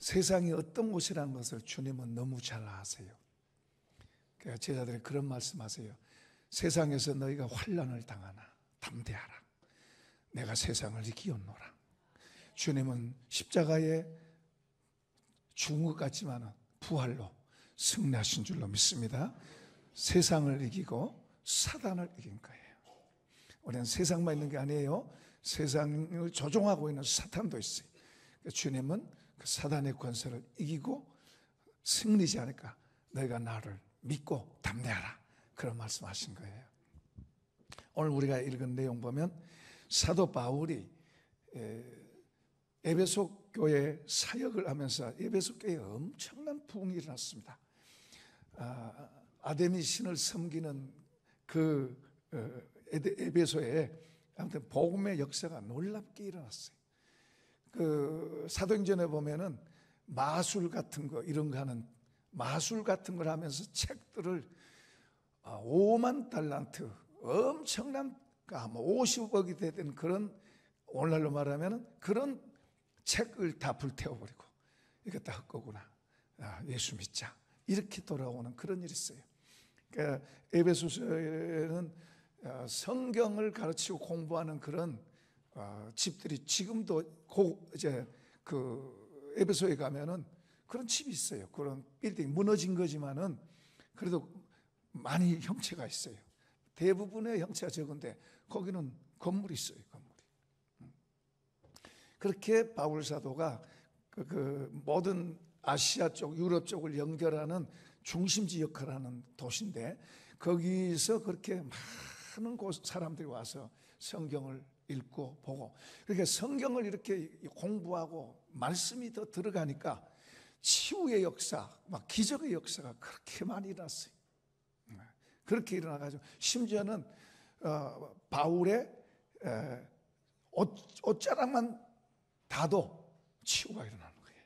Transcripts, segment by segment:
세상이 어떤 곳이라는 것을 주님은 너무 잘 아세요. 그러니까 제자들이 그런 말씀하세요. 세상에서 너희가 환난을 당하나 담대하라. 내가 세상을 이기었노라. 주님은 십자가에 죽은 것 같지만 부활로 승리하신 줄로 믿습니다. 세상을 이기고 사단을 이긴 거예요. 우리는 세상만 있는 게 아니에요. 세상을 조종하고 있는 사탄도 있어요. 주님은 그 사단의 권세를 이기고 승리지 않을까. 너희가 나를 믿고 담대하라. 그런 말씀하신 거예요. 오늘 우리가 읽은 내용 보면 사도 바울이 에베소 교회 사역을 하면서 에베소 교회에 엄청난 부흥이 일어났습니다. 아데미 신을 섬기는 그 에베소에 아무튼 복음의 역사가 놀랍게 일어났어요. 그 사도행전에 보면은 마술 같은 거 이런 거 하는 마술 같은 걸 하면서 책들을 5만 달란트 엄청난 50억이 되던 그런 오늘날로 말하면 그런 책을 다 불태워버리고 이거 다 헛거구나. 예수 믿자. 이렇게 돌아오는 그런 일이 있어요. 그러니까 에베소서에는 성경을 가르치고 공부하는 그런 집들이 지금도 이제 그 에베소에 가면은 그런 집이 있어요. 그런 빌딩 무너진 거지만은 그래도 많이 형체가 있어요. 대부분의 형체가 적은데 거기는 건물이 있어요. 건물이. 그렇게 바울 사도가 그 모든 아시아 쪽, 유럽 쪽을 연결하는 중심지 역할을 하는 도시인데 거기서 그렇게 많은 사람들이 와서 성경을 읽고 보고 그러니까 성경을 이렇게 공부하고 말씀이 더 들어가니까 치유의 역사, 막 기적의 역사가 그렇게 많이 일어났어요. 그렇게 일어나가지고 심지어는 바울의 옷자락만 ಧಾ도 치유가 일어나는 거예요.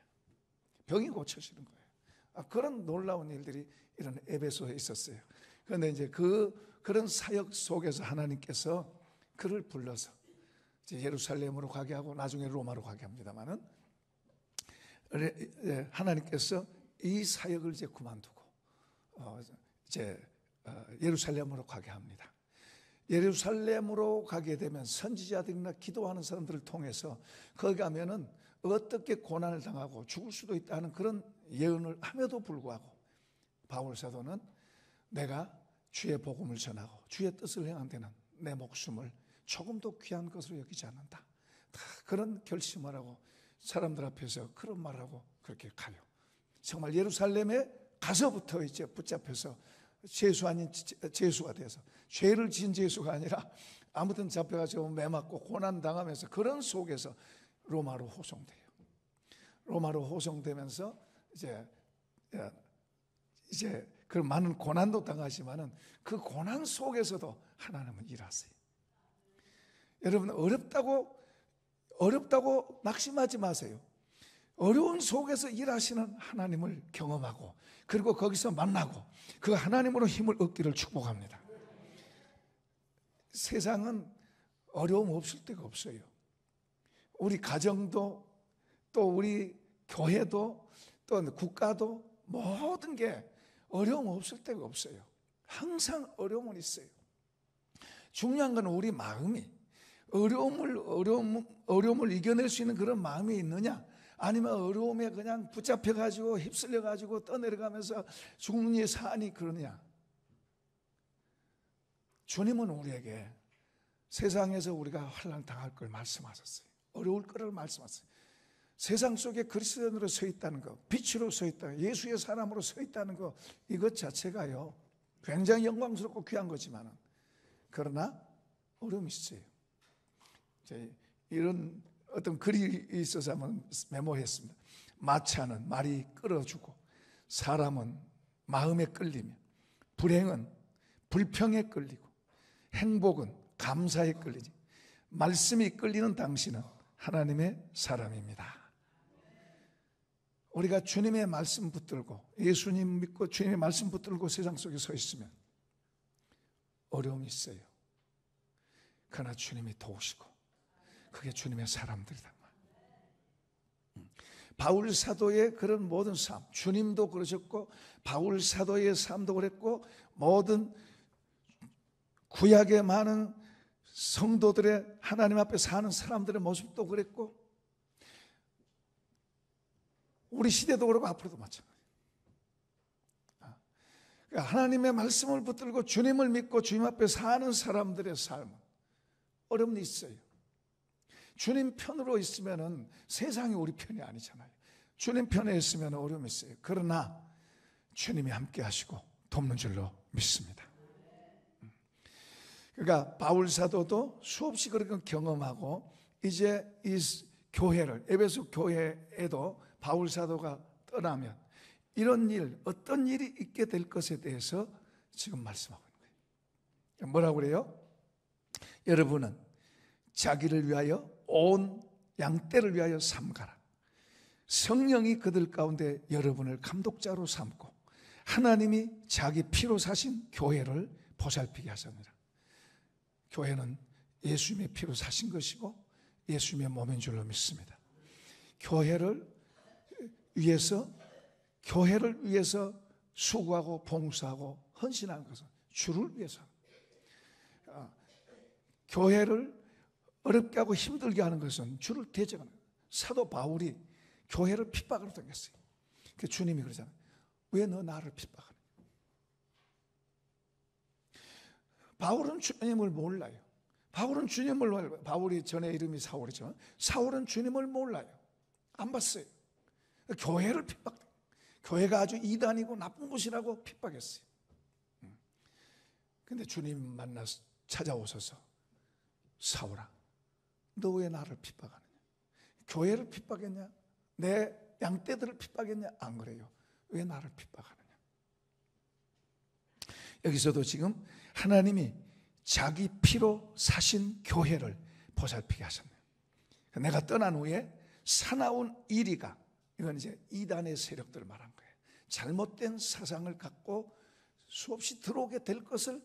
병이 고쳐지는 거예요. 그런 놀라운 일들이 이런 에베소에 있었어요. 그런데 이제 그런 사역 속에서 하나님께서 그를 불러서 이제 예루살렘으로 가게 하고 나중에 로마로 가게 합니다만은 하나님께서 이 사역을 이제 그만두고 이제 예루살렘으로 가게 합니다. 예루살렘으로 가게 되면 선지자들이나 기도하는 사람들을 통해서 거기 가면은 어떻게 고난을 당하고 죽을 수도 있다는 그런 예언을 함에도 불구하고 바울 사도는 내가 주의 복음을 전하고 주의 뜻을 행한 데는 내 목숨을 조금도 귀한 것으로 여기지 않는다. 다 그런 결심을 하고 사람들 앞에서 그런 말을 하고 그렇게 가요. 정말 예루살렘에 가서부터 이제 붙잡혀서 죄수 아닌 죄수가 돼서 죄를 지은 죄수가 아니라 아무튼 잡혀가지고 매맞고 고난당하면서 그런 속에서 로마로 호송돼요. 로마로 호송되면서 이제 그 많은 고난도 당하지만은 그 고난 속에서도 하나님은 일하세요. 여러분 어렵다고 낙심하지 마세요. 어려운 속에서 일하시는 하나님을 경험하고 그리고 거기서 만나고 그 하나님으로 힘을 얻기를 축복합니다. 세상은 어려움 없을 데가 없어요. 우리 가정도 또 우리 교회도 또 국가도 모든 게 어려움 없을 데가 없어요. 항상 어려움은 있어요. 중요한 건 우리 마음이 어려움을 이겨낼 수 있는 그런 마음이 있느냐 아니면 어려움에 그냥 붙잡혀가지고 휩쓸려가지고 떠내려가면서 죽는 이 산이 그러냐. 주님은 우리에게 세상에서 우리가 환난 당할 걸 말씀하셨어요. 어려울 거를 말씀하셨어요. 세상 속에 그리스도인으로 서 있다는 것, 빛으로 서 있다는 것, 예수의 사람으로 서 있다는 것, 이것 자체가요 굉장히 영광스럽고 귀한 거지만 그러나 어려움이 있어요. 이런 어떤 글이 있어서 한번 메모했습니다. 마차는 말이 끌어주고 사람은 마음에 끌리며 불행은 불평에 끌리고 행복은 감사에 끌리지 말씀이 끌리는 당신은 하나님의 사람입니다. 우리가 주님의 말씀 붙들고 예수님 믿고 주님의 말씀 붙들고 세상 속에 서 있으면 어려움이 있어요. 그러나 주님이 도우시고 그게 주님의 사람들이다. 바울 사도의 그런 모든 삶, 주님도 그러셨고 바울 사도의 삶도 그랬고 모든 구약의 많은 성도들의 하나님 앞에 사는 사람들의 모습도 그랬고 우리 시대도 그렇고 앞으로도 마찬가지예요. 하나님의 말씀을 붙들고 주님을 믿고 주님 앞에 사는 사람들의 삶은 어려움이 있어요. 주님 편으로 있으면 세상이 우리 편이 아니잖아요. 주님 편에 있으면 어려움이 있어요. 그러나 주님이 함께 하시고 돕는 줄로 믿습니다. 그러니까 바울 사도도 수없이 그렇게 경험하고 이제 이 교회를 에베소 교회에도 바울 사도가 떠나면 이런 일, 어떤 일이 있게 될 것에 대해서 지금 말씀하고 있는 거예요. 뭐라고 그래요? 여러분은 자기를 위하여 온 양떼를 위하여 삼가라. 성령이 그들 가운데 여러분을 감독자로 삼고 하나님이 자기 피로 사신 교회를 보살피게 하셨느니라. 교회는 예수님의 피로 사신 것이고 예수님의 몸인 줄로 믿습니다. 교회를 위해서 수고하고 봉사하고 헌신하는 것은 주를 위해서 교회를 어렵게 하고 힘들게 하는 것은 주를 대적하는 거예요. 사도 바울이 교회를 핍박으로 당했어요. 그 주님이 그러잖아요. 왜 너 나를 핍박하냐? 바울은 주님을 몰라요. 바울이 전에 이름이 사울이죠. 사울은 주님을 몰라요. 안 봤어요. 교회를 핍박해요. 교회가 아주 이단이고 나쁜 곳이라고 핍박했어요. 근데 주님 만나서 찾아오셔서 사울아, 너 왜 나를 핍박하느냐? 교회를 핍박했냐? 내 양떼들을 핍박했냐? 안 그래요. 왜 나를 핍박하느냐? 여기서도 지금 하나님이 자기 피로 사신 교회를 보살피게 하셨네요. 내가 떠난 후에 사나운 이리가, 이건 이제 이단의 세력들을 말한 거예요. 잘못된 사상을 갖고 수없이 들어오게 될 것을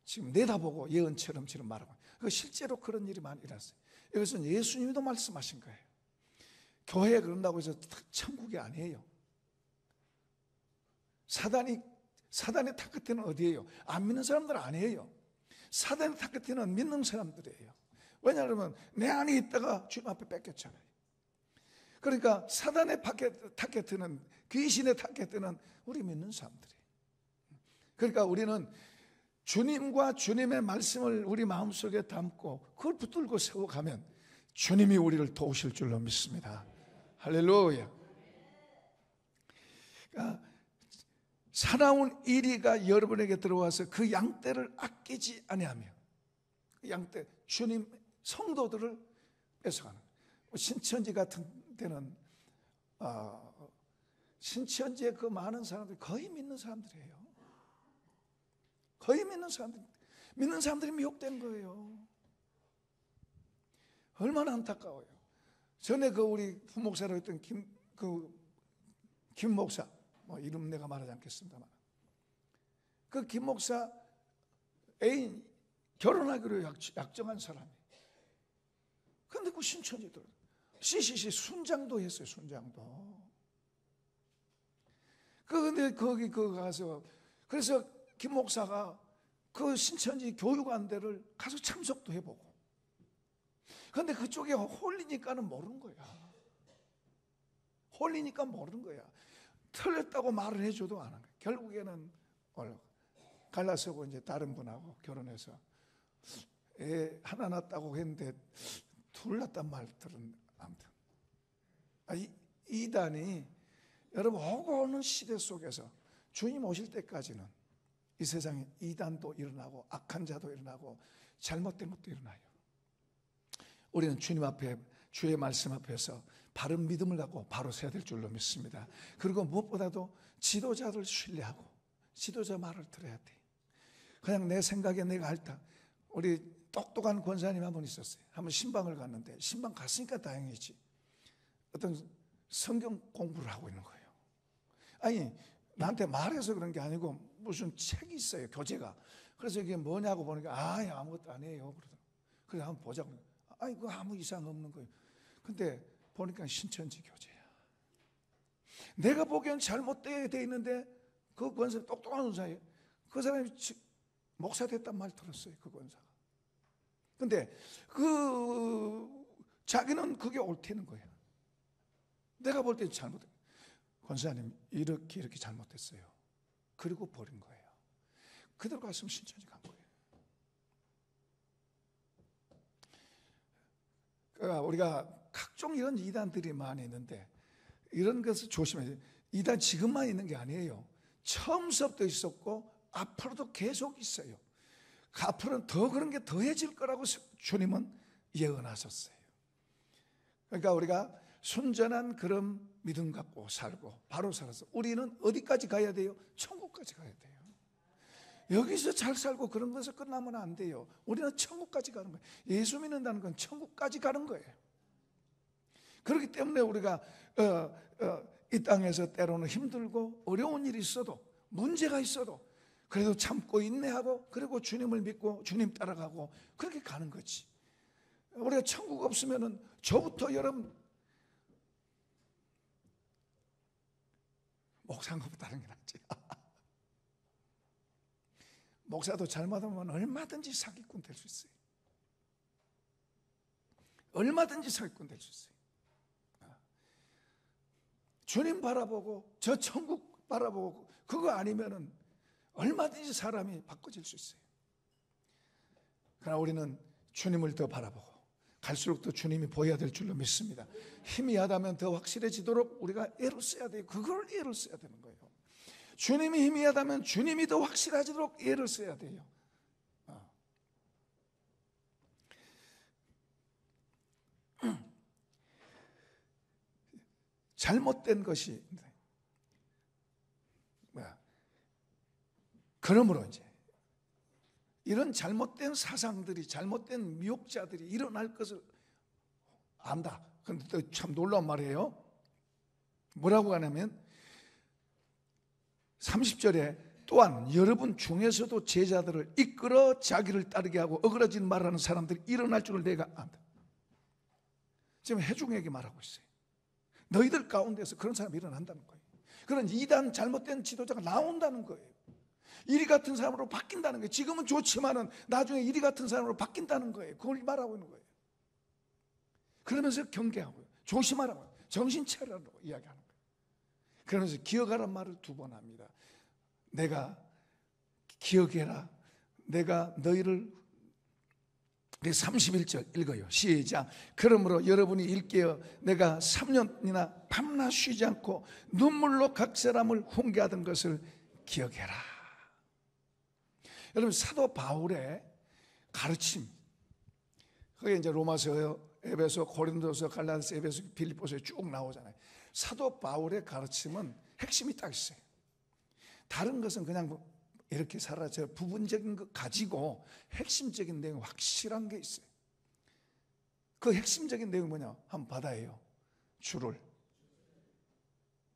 지금 내다보고 예언처럼 지금 말하고, 실제로 그런 일이 많이 일어났어요. 이것은 예수님도 말씀하신 거예요. 교회에 그런다고 해서 천국이 아니에요. 사단의 타겟팅은 어디예요? 안 믿는 사람들은 아니에요. 사단의 타겟팅은 믿는 사람들이에요. 왜냐하면 내 안에 있다가 주님 앞에 뺏겼잖아요. 그러니까 사단의 타겟팅은, 귀신의 타겟팅은 우리 믿는 사람들이에요. 그러니까 우리는 주님과 주님의 말씀을 우리 마음속에 담고 그걸 붙들고 세워가면 주님이 우리를 도우실 줄로 믿습니다. 할렐루야. 그러니까 사나운 이리가 여러분에게 들어와서 그 양떼를 아끼지 아니하며 양떼, 주님 성도들을 뺏어가는 거예요. 신천지 같은 데는 신천지에 그 많은 사람들이 거의 믿는 사람들이에요. 거의 믿는 사람들이 미혹된 거예요. 얼마나 안타까워요. 전에 그 우리 부목사로 했던 김 목사, 이름 내가 말하지 않겠습니다만, 그 김 목사 애인 결혼하기로 약정한 사람이, 근데 그 신천지 들어 CCC 순장도 했어요. 순장도. 근데 거기 가서, 그래서 김 목사가 그 신천지 교육안대를 가서 참석도 해보고, 근데 그쪽에 홀리니까는 모르는 거야. 홀리니까 모르는 거야. 틀렸다고 말을 해줘도 안 하는 거야. 결국에는 갈라서고 이제 다른 분하고 결혼해서 애 하나 낳았다고 했는데 둘 낳았단 말 들은. 아무튼 이단이 여러분 오고 오는 시대 속에서 주님 오실 때까지는 이 세상에 이단도 일어나고 악한 자도 일어나고 잘못된 것도 일어나요. 우리는 주님 앞에, 주의 말씀 앞에서 바른 믿음을 갖고 바로 서야 될 줄로 믿습니다. 그리고 무엇보다도 지도자를 신뢰하고 지도자 말을 들어야 돼. 그냥 내 생각에 내가 옳다. 우리 똑똑한 권사님 한 분 있었어요. 한번 신방을 갔는데, 신방 갔으니까 다행이지, 어떤 성경 공부를 하고 있는 거예요. 아니 나한테 말해서 그런 게 아니고 무슨 책이 있어요, 교재가. 그래서 이게 뭐냐고 보니까 아무것도 아니에요 그러더라고요. 그래서 한번 보자고. 그거 아무 이상 없는 거예요. 근데 보니까 신천지 교재야. 내가 보기엔 잘못되어 있는데 그 권사 똑똑한 권사예요. 그 사람이 목사 됐단 말 들었어요. 그 권사가. 근데 자기는 그게 옳다는 거예요. 내가 볼 때 잘못했어요. 권사님 이렇게 잘못했어요. 그리고 버린 거예요. 그대로 갔으면 신천지 간 거예요. 그러니까 우리가 각종 이런 이단들이 많이 있는데 이런 것을 조심해야 돼요. 이단 지금만 있는 게 아니에요. 처음부터 있었고 앞으로도 계속 있어요. 앞으로는 더 그런 게 더해질 거라고 주님은 예언하셨어요. 그러니까 우리가 순전한 그런 믿음 갖고 살고 바로 살아서 우리는 어디까지 가야 돼요? 천국까지 가야 돼요. 여기서 잘 살고 그런 것을 끝나면 안 돼요. 우리는 천국까지 가는 거예요. 예수 믿는다는 건 천국까지 가는 거예요. 그렇기 때문에 우리가 이 땅에서 때로는 힘들고 어려운 일이 있어도 문제가 있어도 그래도 참고 인내하고 그리고 주님을 믿고 주님 따라가고 그렇게 가는 거지. 우리가 천국 없으면은 저부터 여러분 목사님 다른 게 낫지. 목사도 잘못하면 얼마든지 사기꾼 될 수 있어요. 얼마든지 사기꾼 될 수 있어요. 주님 바라보고 저 천국 바라보고 그거 아니면은 얼마든지 사람이 바꿔질 수 있어요. 그러나 우리는 주님을 더 바라보고 갈수록 더 주님이 보여야 될 줄로 믿습니다. 희미하다면 더 확실해지도록 우리가 애를 써야 돼요. 그걸 애를 써야 되는 거예요. 주님이 희미하다면 주님이 더 확실해지도록 애를 써야 돼요. 잘못된 것이 그러므로 이제 이런 잘못된 사상들이 잘못된 미혹자들이 일어날 것을 안다. 그런데 또 참 놀라운 말이에요. 뭐라고 하냐면 30절에 또한 여러분 중에서도 제자들을 이끌어 자기를 따르게 하고 어그러진 말하는 사람들이 일어날 줄을 내가 안다. 지금 회중에게 말하고 있어요. 너희들 가운데서 그런 사람이 일어난다는 거예요. 그런 이단 잘못된 지도자가 나온다는 거예요. 이리 같은 사람으로 바뀐다는 거예요. 지금은 좋지만은 나중에 이리 같은 사람으로 바뀐다는 거예요. 그걸 말하고 있는 거예요. 그러면서 경계하고요. 조심하라고, 정신 차리라고 이야기하는 거예요. 그러면서 기억하라는 말을 2번 합니다. 내가 기억해라. 내가 너희를 31절 읽어요. 시작. 그러므로 여러분이 일깨어 내가 3년이나 밤낮 쉬지 않고 눈물로 각 사람을 훈계하던 것을 기억해라. 여러분 사도 바울의 가르침, 그게 이제 로마서, 에베소, 고린도서, 갈라디아서, 에베소, 빌립보서에 쭉 나오잖아요. 사도 바울의 가르침은 핵심이 딱 있어요. 다른 것은 그냥 이렇게 사라져 부분적인 것 가지고 핵심적인 내용 확실한 게 있어요. 그 핵심적인 내용이 뭐냐? 한번 받아요. 주를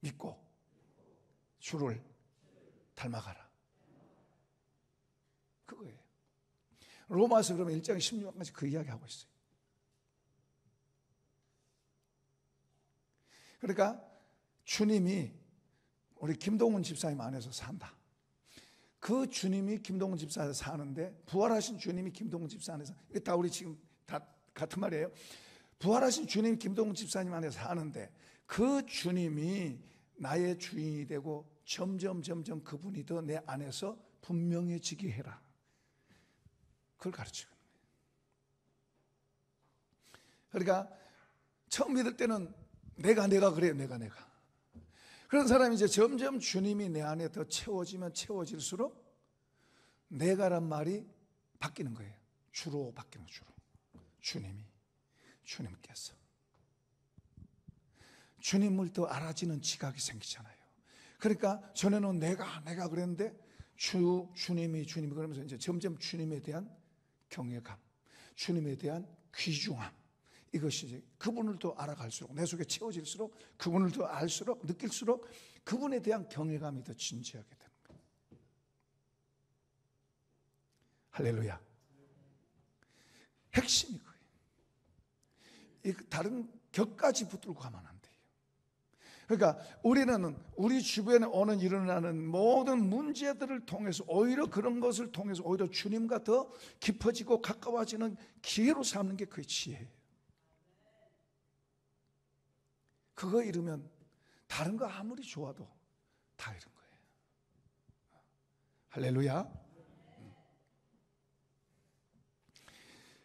믿고 주를 닮아가라. 그거예요. 로마서 그러면 1장 16절까지 그 이야기하고 있어요. 그러니까 주님이 우리 김동훈 집사님 안에서 산다. 그 주님이 김동훈 집사 안에서 사는데 부활하신 주님이 김동훈 집사 안에서, 이게 다 우리 지금 다 같은 말이에요. 부활하신 주님이 김동훈 집사님 안에서 사는데 그 주님이 나의 주인이 되고 점점 그분이 더 내 안에서 분명해지게 해라. 그걸 가르치는 거예요. 그러니까 처음 믿을 때는 내가 그래요. 내가 그런 사람이 이제 점점 주님이 내 안에 더 채워지면 채워질수록 내가란 말이 바뀌는 거예요. 주로 바뀌는 주로. 주님께서 주님을 더 알아지는 지각이 생기잖아요. 그러니까 전에는 내가 그랬는데 주님이 그러면서 이제 점점 주님에 대한 경외감, 주님에 대한 귀중함, 이것이 이제 그분을 더 알아갈수록 내 속에 채워질수록 그분을 더 알수록 느낄수록 그분에 대한 경외감이 더 진지하게 되는 거예요. 할렐루야. 핵심이 그거예요. 다른 격까지 붙들고 가면 안 돼요. 그러니까 우리는 우리 주변에 오는 일어나는 모든 문제들을 통해서 오히려 그런 것을 통해서 오히려 주님과 더 깊어지고 가까워지는 기회로 삼는 게 그의 지혜예요. 그거 잃으면 다른 거 아무리 좋아도 다 잃은 거예요. 할렐루야.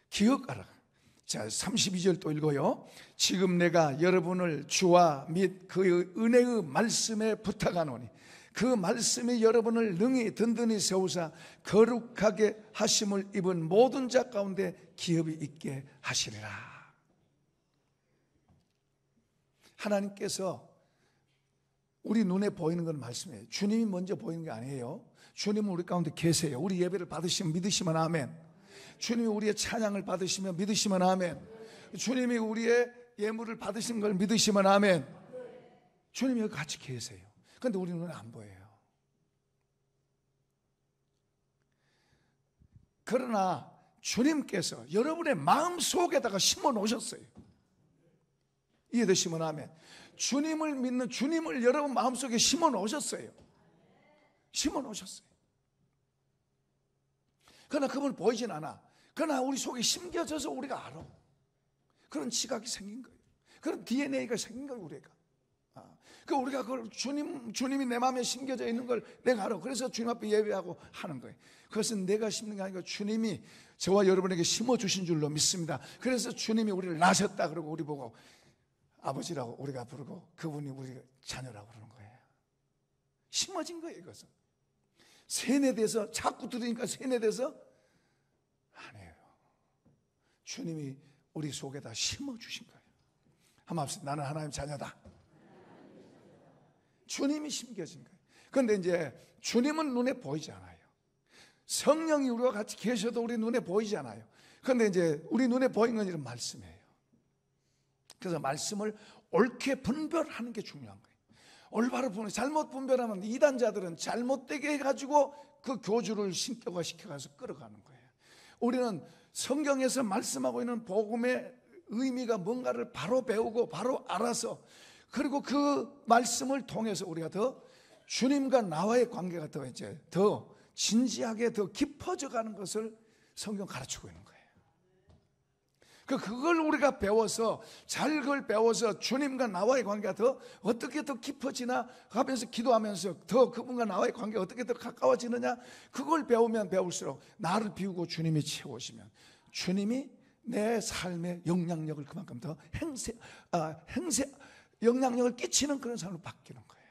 기억하라. 자, 32절 또 읽어요. 지금 내가 여러분을 주와 및 그의 은혜의 말씀에 부탁하노니 그 말씀이 여러분을 능히 든든히 세우사 거룩하게 하심을 입은 모든 자 가운데 기업이 있게 하시리라. 하나님께서 우리 눈에 보이는 건 말씀이에요. 주님이 먼저 보이는 게 아니에요. 주님은 우리 가운데 계세요. 우리 예배를 받으시면 믿으시면 아멘. 주님이 우리의 찬양을 받으시면 믿으시면 아멘. 주님이 우리의 예물을 받으신 걸 믿으시면 아멘. 주님이 여기 같이 계세요. 그런데 우리 눈에 안 보여요. 그러나 주님께서 여러분의 마음속에다가 심어 놓으셨어요. 이해되시면 아멘. 주님을 믿는 주님을 여러분 마음속에 심어 놓으셨어요. 심어 놓으셨어요. 그러나 그분 보이진 않아. 그러나 우리 속에 심겨져서 우리가 알아. 그런 지각이 생긴 거예요. 그런 DNA가 생긴 거예요, 우리가. 우리가 그걸 주님이 내 마음에 심겨져 있는 걸 내가 알아. 그래서 주님 앞에 예배하고 하는 거예요. 그것은 내가 심는 게 아니고 주님이 저와 여러분에게 심어주신 줄로 믿습니다. 그래서 주님이 우리를 낳으셨다 그러고 우리 보고 아버지라고 우리가 부르고 그분이 우리 자녀라고 그러는 거예요. 심어진 거예요, 이것은. 세뇌돼서 자꾸 들으니까 세뇌돼서 아니에요. 주님이 우리 속에다 심어주신 거예요. 한번 합시다. 나는 하나님 자녀다. 주님이 심겨진 거예요. 그런데 이제 주님은 눈에 보이지 않아요. 성령이 우리와 같이 계셔도 우리 눈에 보이지 않아요. 그런데 이제 우리 눈에 보이는 건 이런 말씀이에요. 그래서 말씀을 옳게 분별하는 게 중요한 거예요. 올바로 분별, 잘못 분별하면 이단자들은 잘못되게 해가지고 그 교주를 신격화 시켜가서 끌어가는 거예요. 우리는 성경에서 말씀하고 있는 복음의 의미가 뭔가를 바로 배우고 바로 알아서 그리고 그 말씀을 통해서 우리가 더 주님과 나와의 관계가 더 진지하게 더 깊어져 가는 것을 성경 가르치고 있는 거예요. 그걸 우리가 배워서 잘 그걸 배워서 주님과 나와의 관계가 더 어떻게 더 깊어지나 하면서 기도하면서 더 그분과 나와의 관계가 어떻게 더 가까워지느냐 그걸 배우면 배울수록 나를 비우고 주님이 채우시면 주님이 내 삶의 영향력을 그만큼 더 영향력을 끼치는 그런 삶으로 바뀌는 거예요.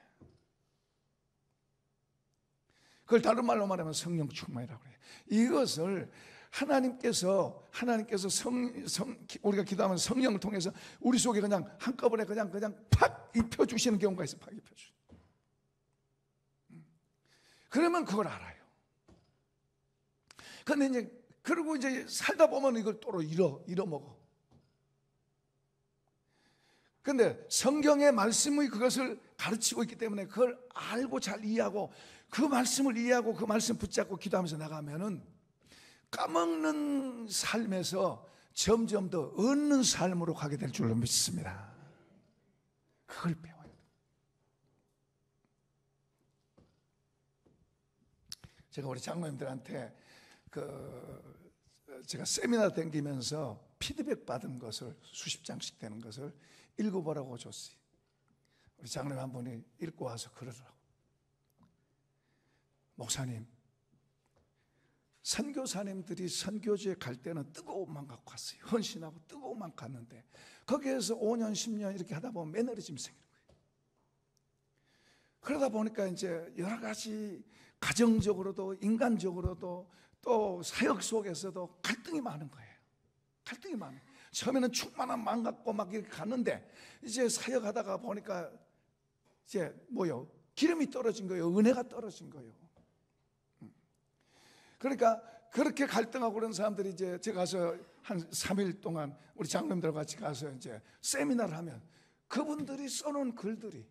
그걸 다른 말로 말하면 성령 충만이라고 해요. 이것을 하나님께서 우리가 기도하면 성령을 통해서 우리 속에 그냥 한꺼번에 그냥 팍 입혀주시는 경우가 있어요. 팍 입혀주시는. 그러면 그걸 알아요. 그런데 그리고 이제 살다 보면 이걸 또 잃어먹어. 그런데 성경의 말씀이 그것을 가르치고 있기 때문에 그걸 알고 잘 이해하고 그 말씀을 이해하고 그 말씀 붙잡고 기도하면서 나가면은 까먹는 삶에서 점점 더 얻는 삶으로 가게 될 줄로 믿습니다. 그걸 배워야 돼요. 제가 우리 장로님들한테 제가 세미나 다니면서 피드백 받은 것을 수십 장씩 되는 것을 읽어보라고 줬어요. 우리 장로님 한 분이 읽고 와서 그러더라고. 목사님, 선교사님들이 선교지에 갈 때는 뜨거운 마음 갖고 갔어요. 헌신하고 뜨거운 마음 갔는데 거기에서 5년 10년 이렇게 하다 보면 매너리즘이 생기는 거예요. 그러다 보니까 이제 여러 가지 가정적으로도 인간적으로도 또 사역 속에서도 갈등이 많은 거예요. 갈등이 많아요. 처음에는 충만한 마음 갖고 막 이렇게 갔는데 이제 사역하다가 보니까 이제 기름이 떨어진 거예요. 은혜가 떨어진 거예요. 그러니까 그렇게 갈등하고 그런 사람들이 이제 제가 가서 한 3일 동안 우리 장로님들과 같이 가서 이제 세미나를 하면 그분들이 써놓은 글들이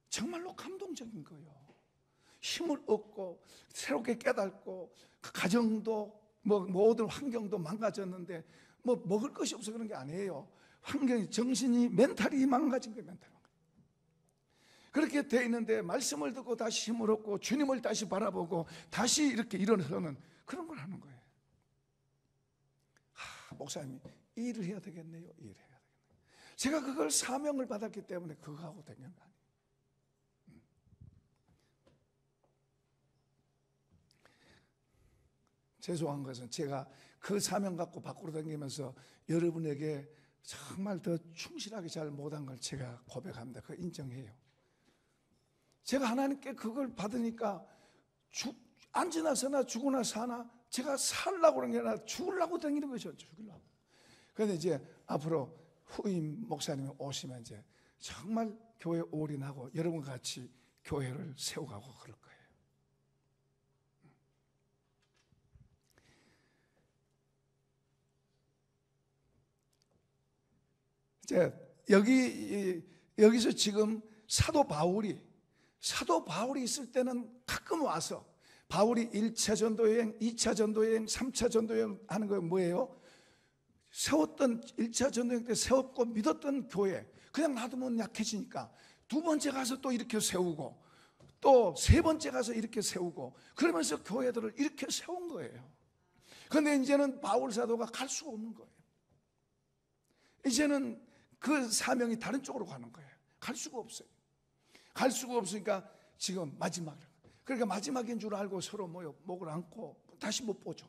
정말로 감동적인 거예요. 힘을 얻고 새롭게 깨닫고 그 가정도 모든 환경도 망가졌는데 먹을 것이 없어 그런 게 아니에요. 환경이 정신이 멘탈이 망가진 거예요. 멘탈이. 그렇게 돼 있는데 말씀을 듣고 다시 힘을 얻고 주님을 다시 바라보고 다시 이렇게 일어서는 그런 걸 하는 거예요. 목사님이 일을 해야 되겠네요. 일을 해야 되겠네요. 제가 그걸 사명을 받았기 때문에 그거 하고 다니는 거 아니에요. 죄송한 것은 제가 그 사명 갖고 밖으로 다니면서 여러분에게 정말 더 충실하게 잘 못한 걸 제가 고백합니다. 그거 인정해요. 제가 하나님께 그걸 받으니까 앉으나 서나 죽으나 사나 제가 살라고 그런 게 아니라 죽으려고 다니는 거죠. 죽으려고. 그런데 이제 앞으로 후임 목사님이 오시면 이제 정말 교회 올인하고 여러분과 같이 교회를 세워가고 그럴 거예요. 이제 여기서 지금 사도 바울이 있을 때는 가끔 와서 바울이 1차 전도여행, 2차 전도여행, 3차 전도여행 하는 거 뭐예요? 세웠던 1차 전도여행 때 세웠고 믿었던 교회 그냥 놔두면 약해지니까 두 번째 가서 또 이렇게 세우고 또 세 번째 가서 이렇게 세우고 그러면서 교회들을 이렇게 세운 거예요. 그런데 이제는 바울 사도가 갈 수가 없는 거예요. 이제는 그 사명이 다른 쪽으로 가는 거예요. 갈 수가 없어요. 갈 수가 없으니까 지금 마지막이에요. 그러니까 마지막인 줄 알고 서로 목을 안고 다시 못 보죠.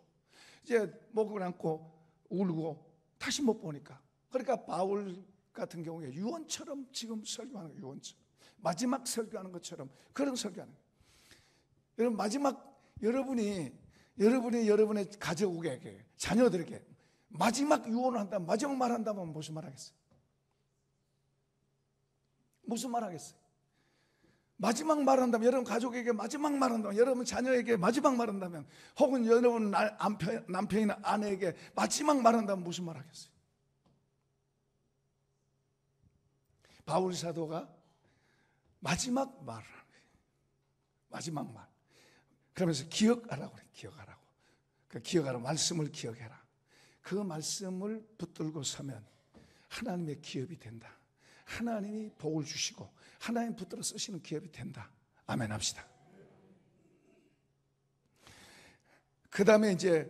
이제 목을 안고 울고 다시 못 보니까. 그러니까 바울 같은 경우에 유언처럼 지금 설교하는 거예요. 유언처럼. 마지막 설교하는 것처럼 그런 설교하는 거예요. 여러분 마지막 여러분이 여러분의 가족에게 자녀들에게 마지막 유언을 한다면 마지막 말 한다면 무슨 말 하겠어요? 무슨 말 하겠어요? 마지막 말 한다면 여러분 가족에게 마지막 말 한다면 여러분 자녀에게 마지막 말 한다면 혹은 여러분 남편이나 아내에게 마지막 말 한다면 무슨 말 하겠어요? 바울 사도가 마지막 말을 하는 거예요. 마지막 말. 그러면서 기억하라고 그래요. 기억하라고. 그 기억하라고 말씀을 기억해라. 그 말씀을 붙들고 서면 하나님의 기업이 된다. 하나님이 복을 주시고 하나님 붙들어 쓰시는 기업이 된다. 아멘 합시다. 그 다음에 이제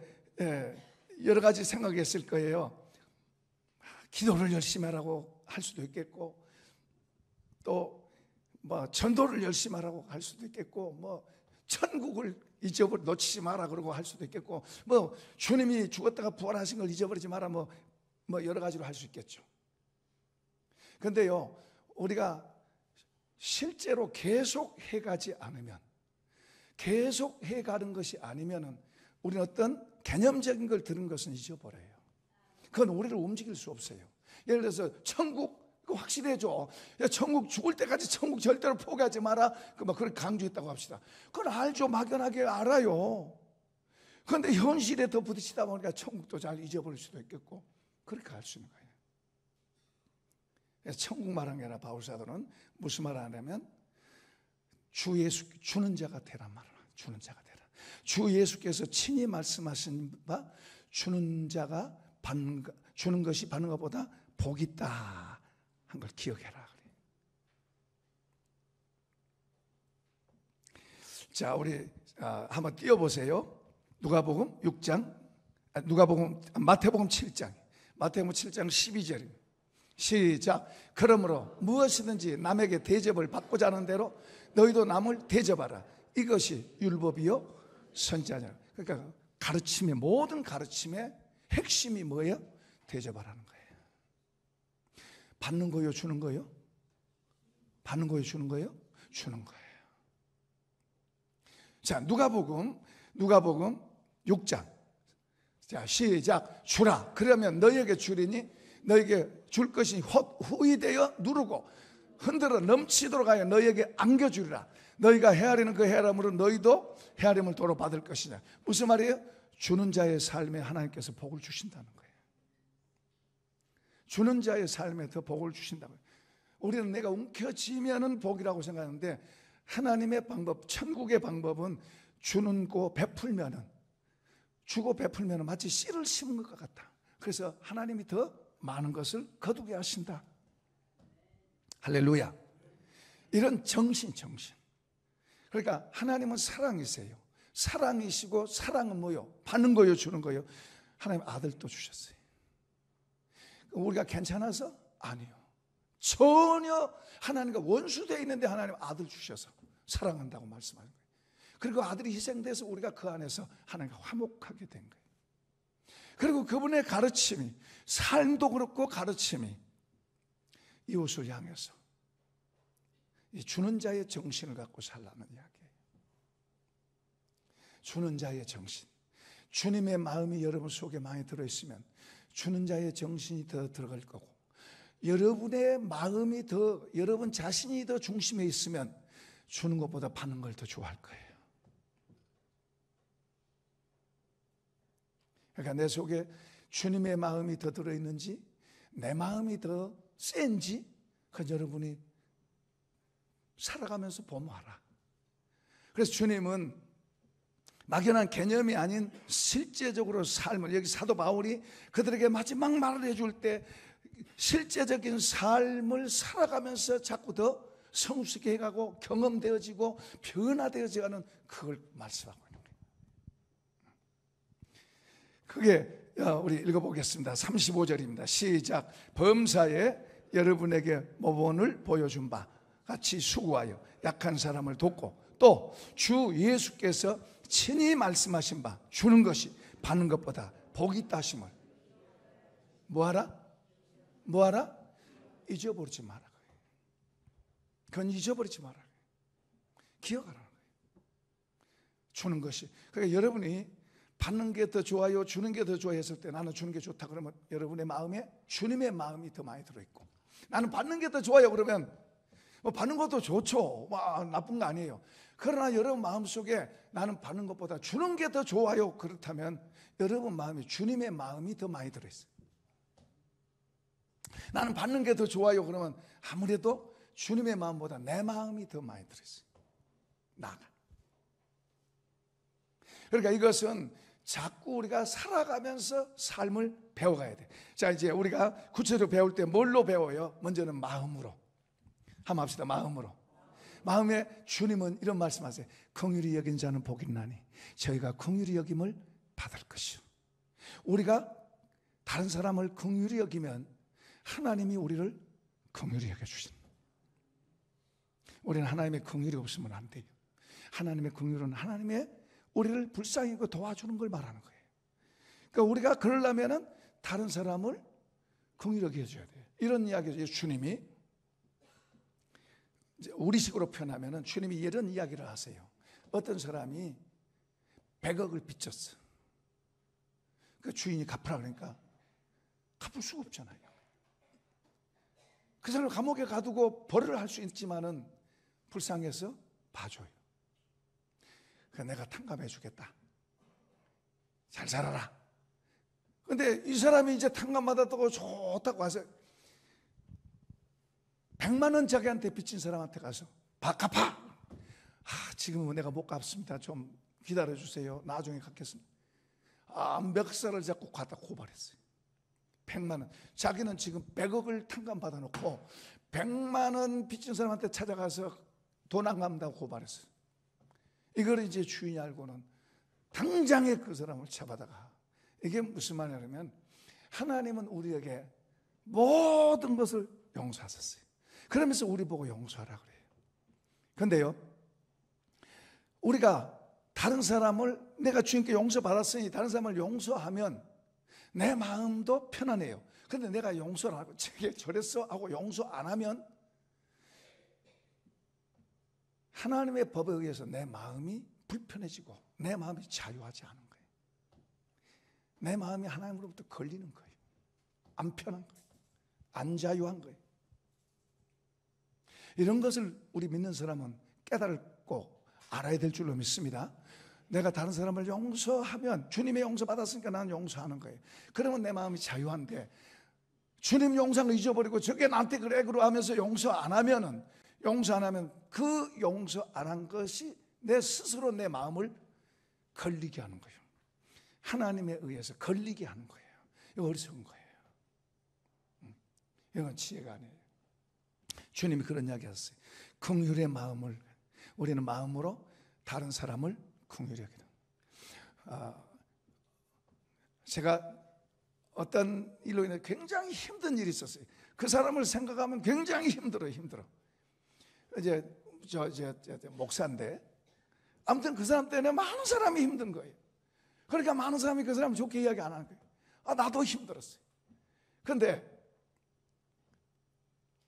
여러 가지 생각했을 거예요. 기도를 열심히 하라고 할 수도 있겠고 또 전도를 열심히 하라고 할 수도 있겠고 천국을 놓치지 마라 그러고 할 수도 있겠고 주님이 죽었다가 부활하신 걸 잊어버리지 마라 여러 가지로 할 수 있겠죠. 그런데요 우리가 실제로 계속 해가지 않으면 계속 해가는 것이 아니면은 우리는 어떤 개념적인 걸 들은 것은 잊어버려요. 그건 우리를 움직일 수 없어요. 예를 들어서 천국 확실해져. 천국 죽을 때까지 천국 절대로 포기하지 마라. 그렇게 강조했다고 합시다. 그건 알죠. 막연하게 알아요. 그런데 현실에 더 부딪히다 보니까 천국도 잘 잊어버릴 수도 있겠고 그렇게 할 수 있는 거예요. 천국 말한 게 아니라 바울 사도는 무슨 말을 하냐면 주 예수 주는 자가 되라 말하라. 주는 자가 되라. 주 예수께서 친히 말씀하신 바 주는 자가 주는 것이 받는 것보다 복이 있다 한 걸 기억해라. 자, 우리 한번 띄워보세요. 누가복음 6장, 마태복음 7장, 마태복음 7장 12절입니다. 시작. 그러므로 무엇이든지 남에게 대접을 받고자 하는 대로 너희도 남을 대접하라. 이것이 율법이요 선지자냐. 그러니까 가르침의 모든 가르침의 핵심이 뭐예요? 대접하라는 거예요. 받는 거요, 주는 거요? 받는 거요, 주는 거요? 주는 거예요. 자, 누가복음 6장. 자, 시작. 주라. 그러면 너희에게 주리니 너희에게 줄 것이 후히 되어 누르고 흔들어 넘치도록 하여 너희에게 안겨주리라. 너희가 헤아리는 그 헤아림으로 너희도 헤아림을 도로 받을 것이냐. 무슨 말이에요? 주는 자의 삶에 하나님께서 복을 주신다는 거예요. 주는 자의 삶에 더 복을 주신다고요. 우리는 내가 움켜쥐면은 복이라고 생각하는데 하나님의 방법, 천국의 방법은 주는 거 베풀면은 주고 베풀면은 마치 씨를 심은 것 같다. 그래서 하나님이 더 많은 것을 거두게 하신다. 할렐루야. 이런 정신. 그러니까 하나님은 사랑이세요. 사랑이시고 사랑은 뭐요? 받는 거요, 주는 거요? 하나님 아들도 주셨어요. 우리가 괜찮아서? 아니요. 전혀 하나님과 원수되어 있는데 하나님 아들 주셔서 사랑한다고 말씀하는 거예요. 그리고 아들이 희생돼서 우리가 그 안에서 하나님과 화목하게 된 거예요. 그리고 그분의 가르침이, 삶도 그렇고 가르침이 이웃을 향해서 이 주는 자의 정신을 갖고 살라는 이야기예요. 주는 자의 정신. 주님의 마음이 여러분 속에 많이 들어있으면 주는 자의 정신이 더 들어갈 거고, 여러분의 마음이 더, 여러분 자신이 더 중심에 있으면 주는 것보다 받는 걸 더 좋아할 거예요. 그러니까 내 속에 주님의 마음이 더 들어있는지 내 마음이 더 센지 그 여러분이 살아가면서 보면 알아. 그래서 주님은 막연한 개념이 아닌 실제적으로 삶을, 여기 사도 바울이 그들에게 마지막 말을 해줄 때 실제적인 삶을 살아가면서 자꾸 더 성숙해 가고 경험되어지고 변화되어져 가는 그걸 말씀하고 있는 거예요. 그게 우리 읽어보겠습니다. 35절입니다. 시작. 범사에 여러분에게 모본을 보여준 바 같이 수고하여 약한 사람을 돕고 또 주 예수께서 친히 말씀하신 바 주는 것이 받는 것보다 복이 있다 하심을 뭐하라? 잊어버리지 마라. 그건 잊어버리지 마라. 기억하라는 거예요. 주는 것이. 그러니까 여러분이 받는 게 더 좋아요, 주는 게 더 좋아 했을 때 나는 주는 게 좋다 그러면 여러분의 마음에 주님의 마음이 더 많이 들어있고, 나는 받는 게 더 좋아요 그러면 뭐 받는 것도 좋죠. 나쁜 거 아니에요. 그러나 여러분 마음속에 나는 받는 것보다 주는 게 더 좋아요 그렇다면 여러분 마음에 주님의 마음이 더 많이 들어있어요. 나는 받는 게 더 좋아요 그러면 아무래도 주님의 마음보다 내 마음이 더 많이 들어있어요. 나가. 그러니까 이것은 자꾸 우리가 살아가면서 삶을 배워가야 돼. 자, 이제 우리가 구체적으로 배울 때 뭘로 배워요? 먼저는 마음으로. 한번 합시다. 마음으로. 마음에 주님은 이런 말씀하세요. 긍휼히 여긴 자는 복이 있나니 저희가 긍휼히 여김을 받을 것이요. 우리가 다른 사람을 긍휼히 여기면 하나님이 우리를 긍휼히 여겨주신다. 우리는 하나님의 긍휼이 없으면 안 돼요. 하나님의 긍휼은 하나님의 우리를 불쌍히 여기고 도와주는 걸 말하는 거예요. 그러니까 우리가 그러려면 다른 사람을 긍휼히 여겨줘야 돼요. 이런 이야기죠. 주님이 우리식으로 표현하면 주님이 이런 이야기를 하세요. 어떤 사람이 100억을 빚졌어. 그 주인이 갚으라 그러니까 갚을 수가 없잖아요. 그 사람을 감옥에 가두고 벌을 할 수 있지만은 불쌍해서 봐줘요. 그래서 내가 탕감해 주겠다. 잘 살아라. 근데 이 사람이 이제 탕감받았다고 좋다고 와서 100만 원 자기한테 빚진 사람한테 가서 갚아. 지금은 내가 못 갚습니다. 좀 기다려 주세요. 나중에 갚겠습니다. 멱살을 잡고 갖다 고발했어요. 100만 원. 자기는 지금 100억을 탕감받아 놓고 100만 원 빚진 사람한테 찾아가서 돈 안 갚는다고 고발했어요. 이걸 이제 주인이 알고는 당장에 그 사람을 잡아다가, 이게 무슨 말이냐면 하나님은 우리에게 모든 것을 용서하셨어요. 그러면서 우리 보고 용서하라 그래요. 그런데요, 우리가 다른 사람을, 내가 주님께 용서받았으니 다른 사람을 용서하면 내 마음도 편안해요. 그런데 내가 용서를 하고 제게 저랬어 하고 용서 안 하면 하나님의 법에 의해서 내 마음이 불편해지고 내 마음이 자유하지 않은 거예요. 내 마음이 하나님으로부터 걸리는 거예요. 안 편한 거예요. 안 자유한 거예요. 이런 것을 우리 믿는 사람은 깨달고 알아야 될 줄로 믿습니다. 내가 다른 사람을 용서하면 주님의 용서 받았으니까 나는 용서하는 거예요. 그러면 내 마음이 자유한데 주님 용서를 잊어버리고 저게 나한테 그래 하면서 용서 안 하면 그 용서 안 한 것이 내 스스로 내 마음을 걸리게 하는 거예요. 하나님에 의해서 걸리게 하는 거예요. 이거 어리석은 거예요. 이건 지혜가 아니에요. 주님이 그런 이야기 하셨어요. 긍휼의 마음을, 우리는 마음으로 다른 사람을 긍휼히 여기는. 제가 어떤 일로 인해 굉장히 힘든 일이 있었어요. 그 사람을 생각하면 굉장히 힘들어. 이제 저 목사인데, 아무튼 그 사람 때문에 많은 사람이 힘든 거예요. 그러니까 많은 사람이 그 사람 좋게 이야기 안 하는 거예요. 나도 힘들었어요. 그런데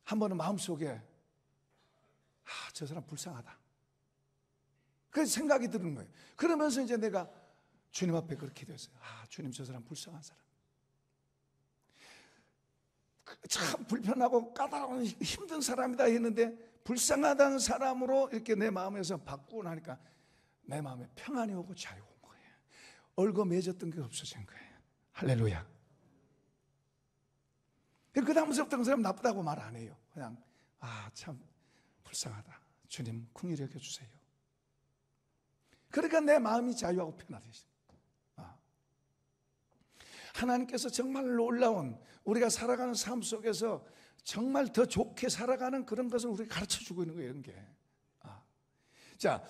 한 번은 마음속에 저 사람 불쌍하다, 그 생각이 드는 거예요. 그러면서 이제 내가 주님 앞에 그렇게 기도했어요. 주님, 저 사람 불쌍한 사람, 참 불편하고 까다로운 힘든 사람이다 했는데, 불쌍하다는 사람으로 이렇게 내 마음에서 바꾸고 나니까 내 마음에 평안이 오고 자유가 온 거예요. 얼거 맺었던 게 없어진 거예요. 할렐루야. 그 다음부터 그 사람 나쁘다고 말 안 해요. 그냥 참 불쌍하다, 주님 긍휼히 여겨주세요. 그러니까 내 마음이 자유하고 편안해져요. 하나님께서 정말 놀라운, 우리가 살아가는 삶 속에서 정말 더 좋게 살아가는 그런 것을 우리가 가르쳐주고 있는 거예요, 이런 게. 자,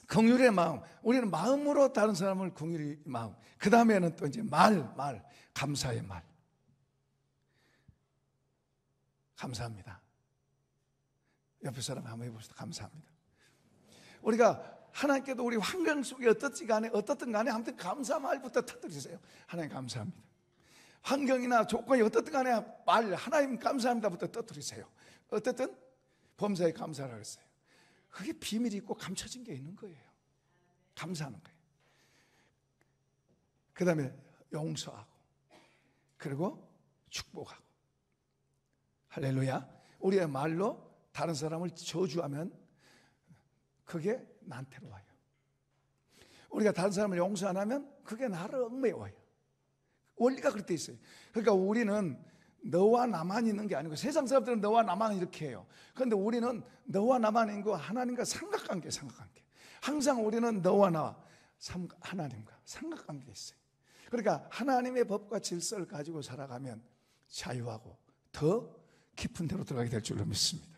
긍휼의 마음, 우리는 마음으로 다른 사람을 긍휼히 마음. 그 다음에는 또 이제 말, 감사의 말. 감사합니다. 옆에 사람 한번 해봅시다. 감사합니다. 우리가 하나님께도 우리 환경 속에 어떻든 간에 아무튼 감사 말부터 터뜨리세요. 하나님 감사합니다. 환경이나 조건이 어떻든 간에 하나님 감사합니다부터 터뜨리세요. 어쨌든 범사에 감사를 했어요. 그게 비밀이 있고 감춰진 게 있는 거예요. 감사하는 거예요. 그 다음에 용서하고, 그리고 축복하고. 할렐루야. 우리의 말로 다른 사람을 저주하면 그게 나한테로 와요. 우리가 다른 사람을 용서 안 하면 그게 나를 얽매워요. 원리가 그렇게 돼 있어요. 그러니까 우리는 너와 나만 있는 게 아니고, 세상 사람들은 너와 나만 이렇게 해요. 그런데 우리는 너와 나만 있는 거, 하나님과 삼각관계. 항상 우리는 너와 나, 하나님과 삼각관계에 있어요. 그러니까 하나님의 법과 질서를 가지고 살아가면 자유하고 더 깊은 데로 들어가게 될 줄로 믿습니다.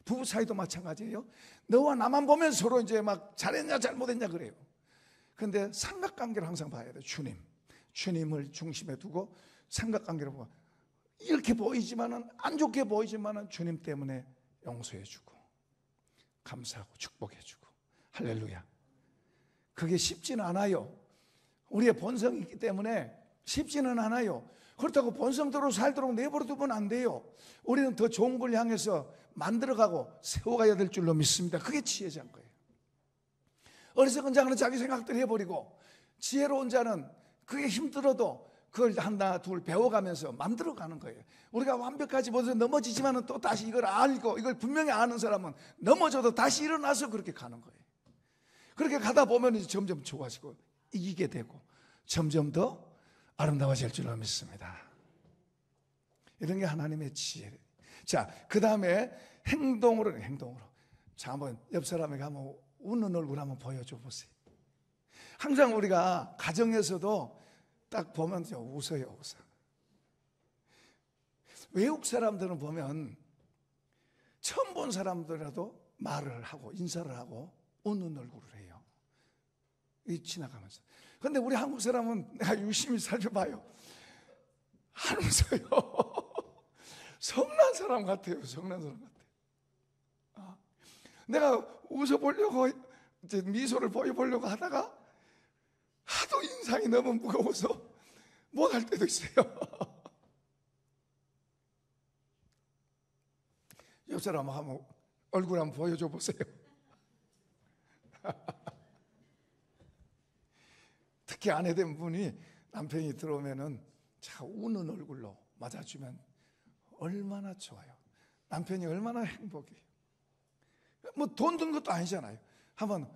부부 사이도 마찬가지예요. 너와 나만 보면 서로 이제 막 잘했냐 잘못했냐 그래요. 그런데 삼각관계를 항상 봐야 돼요. 주님을 중심에 두고 삼각관계를 보고, 이렇게 보이지만은, 안 좋게 보이지만은 주님 때문에 용서해주고 감사하고 축복해주고. 할렐루야. 그게 쉽지는 않아요. 우리의 본성이 있기 때문에 쉽지는 않아요. 그렇다고 본성대로 살도록 내버려 두면 안 돼요. 우리는 더 좋은 걸 향해서 만들어가고 세워가야 될 줄로 믿습니다. 그게 지혜자인 거예요. 어리석은 자는 자기 생각대로 해버리고, 지혜로운 자는 그게 힘들어도 그걸 하나 둘 배워가면서 만들어가는 거예요. 우리가 완벽하지 못해서 넘어지지만 또 다시 이걸 알고, 이걸 분명히 아는 사람은 넘어져도 다시 일어나서 그렇게 가는 거예요. 그렇게 가다 보면 이제 점점 좋아지고 이기게 되고 점점 더 아름다워질 줄로 믿습니다. 이런 게 하나님의 지혜예요. 자, 그 다음에 행동으로. 자, 한번 옆 사람에게 한번 웃는 얼굴 한번 보여줘 보세요. 항상 우리가 가정에서도 딱 보면 웃어요. 외국 사람들은 보면 처음 본 사람들이라도 말을 하고 인사를 하고 웃는 얼굴을 해요. 지나가면서. 그런데 우리 한국 사람은 내가 유심히 살펴봐요. 안 웃어요. 성난 사람 같아요. 내가 웃어보려고, 이제 미소를 보여보려고 하다가 하도 인상이 너무 무거워서 못 할 때도 있어요. 옆 사람 한번 얼굴 한번 보여줘 보세요. 특히 아내된 분이 남편이 들어오면은 자, 우는 얼굴로 맞아주면 얼마나 좋아요. 남편이 얼마나 행복해요. 뭐 돈 든 것도 아니잖아요. 한번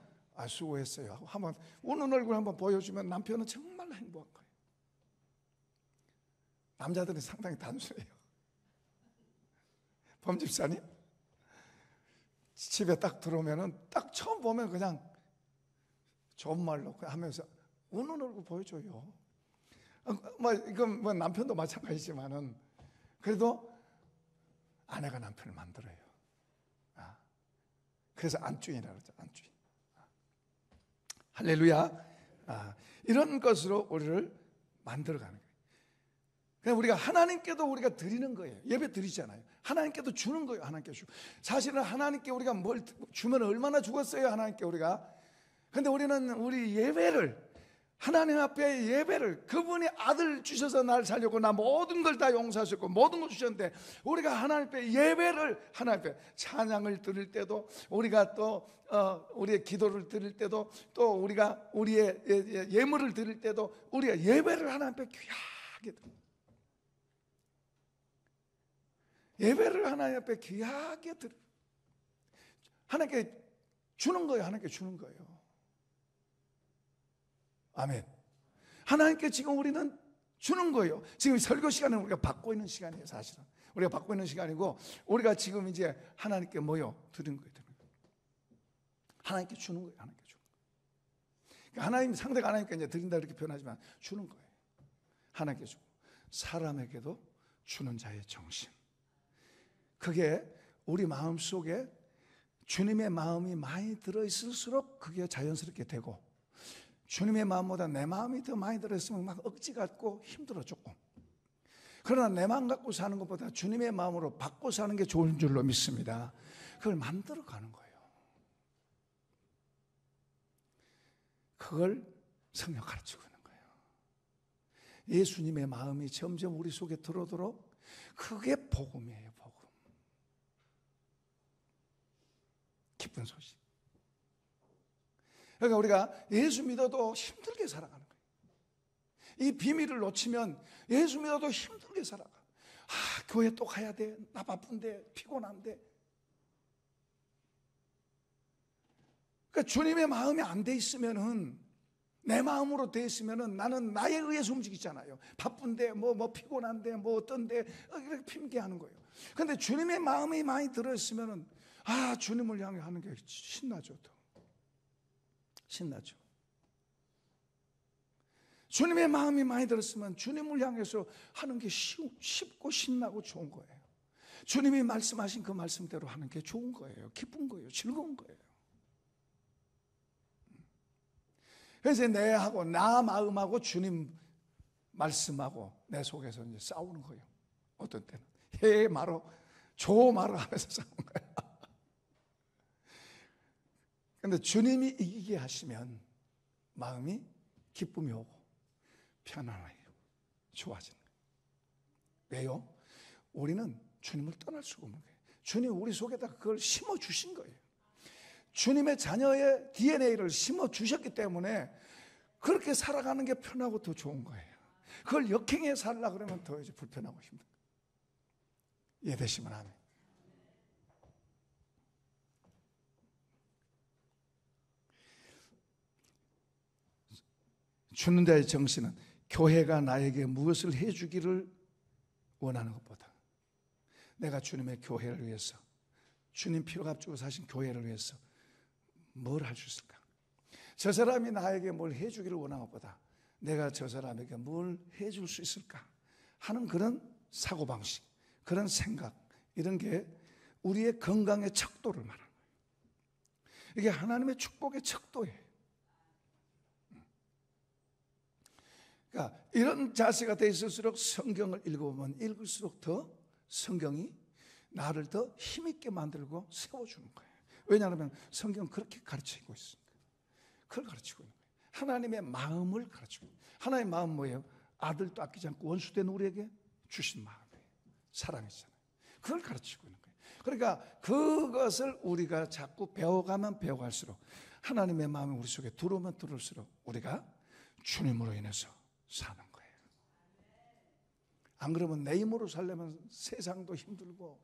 수고했어요. 한번 우는 얼굴 한번 보여주면 남편은 정말 행복한 거예요. 남자들은 상당히 단순해요. 범집사님, 집에 딱 들어오면은 딱 처음 보면 그냥 좋은 말로 하면서 우는 얼굴 보여줘요. 이건 남편도 마찬가지지만은 그래도 아내가 남편을 만들어요. 그래서 안주인이라고 그러죠. 안주인. 할렐루야. 이런 것으로 우리를 만들어가는 거예요. 그냥 우리가 하나님께도 우리가 드리는 거예요. 예배 드리잖아요. 하나님께도 주는 거예요. 하나님께 주고. 사실은 하나님께 우리가 뭘 주면 얼마나 죽었어요. 하나님께 우리가. 근데 우리는 우리 예배를, 하나님 앞에 예배를, 그분이 아들 주셔서 날 살려고 나 모든 걸 다 용서하셨고 모든 걸 주셨는데, 우리가 하나님 앞에 예배를, 하나님 앞에 찬양을 드릴 때도, 우리가 또 우리의 기도를 드릴 때도, 또 우리가 우리의 예물을 드릴 때도 우리가 예배를 하나님 앞에 귀하게 드립니다. 예배를 하나님 앞에 귀하게 드려. 하나님께 주는 거예요. 하나님께 주는 거예요. 아멘. 하나님께 지금 우리는 주는 거예요. 지금 설교 시간은 우리가 받고 있는 시간이에요. 사실은 우리가 받고 있는 시간이고, 우리가 지금 이제 하나님께 모여 드리는 거예요. 하나님께 주는 거예요. 하나님께 주는 거예요. 그러니까 하나님, 상대가 하나님께 이제 드린다 이렇게 표현하지만 주는 거예요. 하나님께 주고, 사람에게도 주는 자의 정신. 그게 우리 마음 속에 주님의 마음이 많이 들어있을수록 그게 자연스럽게 되고, 주님의 마음보다 내 마음이 더 많이 들어있으면 막 억지 같고 힘들어 조금. 그러나 내 마음 갖고 사는 것보다 주님의 마음으로 받고 사는 게 좋은 줄로 믿습니다. 그걸 만들어 가는 거예요. 그걸 성령 가르치고 있는 거예요. 예수님의 마음이 점점 우리 속에 들어오도록, 그게 복음이에요. 복음. 기쁜 소식. 그러니까 우리가 예수 믿어도 힘들게 살아가는 거예요. 이 비밀을 놓치면 예수 믿어도 힘들게 살아가. 교회 또 가야 돼. 나 바쁜데, 피곤한데. 그러니까 주님의 마음이 안 돼 있으면은, 내 마음으로 돼 있으면은 나는 나에 의해서 움직이잖아요. 바쁜데, 뭐 피곤한데, 뭐 어떤데, 이렇게 핑계하는 거예요. 그런데 주님의 마음이 많이 들어있으면은, 주님을 향해 하는 게 신나죠. 더. 신나죠. 주님의 마음이 많이 들었으면 주님을 향해서 하는 게 쉽고 신나고 좋은 거예요. 주님이 말씀하신 그 말씀대로 하는 게 좋은 거예요. 기쁜 거예요. 즐거운 거예요. 그래서 내하고, 나 마음하고 주님 말씀하고 내 속에서 이제 싸우는 거예요. 어떤 때는 해 말어 조 말어 하면서 싸우는 거예요. 그런데 주님이 이기게 하시면 마음이 기쁨이 오고 편안해요. 좋아지는 거예요. 왜요? 우리는 주님을 떠날 수가 없는 거예요. 주님 우리 속에다 그걸 심어주신 거예요. 주님의 자녀의 DNA를 심어주셨기 때문에 그렇게 살아가는 게 편하고 더 좋은 거예요. 그걸 역행해 살려고 그러면 더 이제 불편하고 힘든 거예요. 이해되시면 아멘. 주는 자의 정신은 교회가 나에게 무엇을 해주기를 원하는 것보다, 내가 주님의 교회를 위해서, 주님 피로 값주고 사신 교회를 위해서 뭘 할 수 있을까? 저 사람이 나에게 뭘 해주기를 원하는 것보다 내가 저 사람에게 뭘 해줄 수 있을까 하는 그런 사고방식, 그런 생각, 이런 게 우리의 건강의 척도를 말하는 거예요. 이게 하나님의 축복의 척도예요. 그러니까 이런 자세가 돼 있을수록 성경을 읽어보면 읽을수록 더 성경이 나를 더 힘있게 만들고 세워주는 거예요. 왜냐하면 성경은 그렇게 가르치고 있습니다. 그걸 가르치고 있는 거예요. 하나님의 마음을 가르치고 있는 거예요. 하나님의 마음은 뭐예요? 아들도 아끼지 않고 원수된 우리에게 주신 마음이에요. 사랑이잖아요. 그걸 가르치고 있는 거예요. 그러니까 그것을 우리가 자꾸 배워가면 배워갈수록, 하나님의 마음이 우리 속에 들어오면 들어올수록 우리가 주님으로 인해서 사는 거예요. 안 그러면 내 힘으로 살려면 세상도 힘들고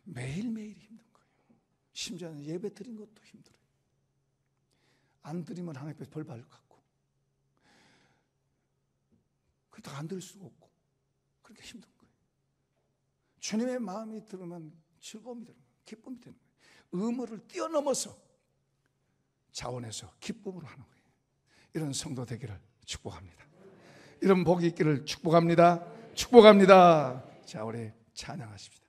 매일매일 힘든 거예요. 심지어는 예배 드린 것도 힘들어요. 안 드리면 하나님 앞에 벌 받을 것 같고, 그렇다고 안 드릴 수가 없고, 그렇게 힘든 거예요. 주님의 마음이 들으면 즐거움이 되는 거예요. 기쁨이 되는 거예요. 의무를 뛰어넘어서 자원해서 기쁨으로 하는 거예요. 이런 성도 되기를 축복합니다. 이런 복이 있기를 축복합니다. 축복합니다. 자, 우리 찬양하십시다.